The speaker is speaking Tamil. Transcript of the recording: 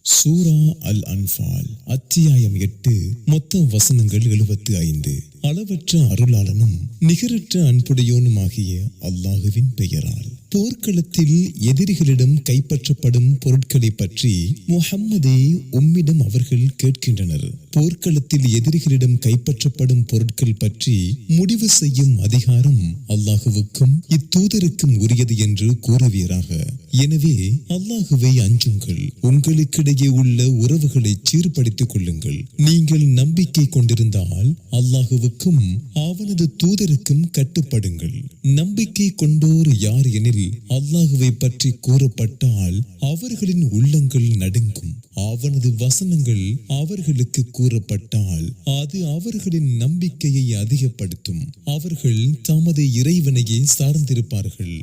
சூரா அல் அன்ஃபால் அத்தியாயம் 8 மொத்த வசனங்கள் 75. அளவற்ற அருளாளனும் நிகரற்ற அன்புடையோனுமாகிய அல்லாஹுவின் பெயரால். போர்க்களத்தில் எதிரிகளிடம் கைப்பற்றப்படும் பொருட்களை பற்றி முஹம்மதே உம்மிடம் அவர்கள் கேட்கின்றனர். போர்க்களத்தில் எதிரிகளிடம் கைப்பற்றப்படும் பொருட்கள் பற்றி முடிவு செய்யும் அதிகாரம் அல்லாஹுவுக்கும் இத்தூதருக்கும் உரியது என்று கூறுவீராக. எனவே அல்லாஹுவை அஞ்சுங்கள், உங்களுக்கிடையே உள்ள உறவுகளை சீர்படுத்திக் கொள்ளுங்கள். நீங்கள் நம்பிக்கை கொண்டிருந்தால் அல்லாஹுவுக்கும் அவனது தூதருக்கும் கட்டுப்படுங்கள். நம்பிக்கை கொண்டோர் யார் எனில் அல்லாஹுவை பற்றி கூறப்பட்டால் அவர்களின் உள்ளங்கள் நடுங்கும். அவனது வசனங்கள் அவர்களுக்கு கூறப்பட்டால் அது அவர்களின் நம்பிக்கையை அதிகப்படுத்தும். அவர்கள் தமது இறைவனையே சார்ந்திருப்பார்கள்.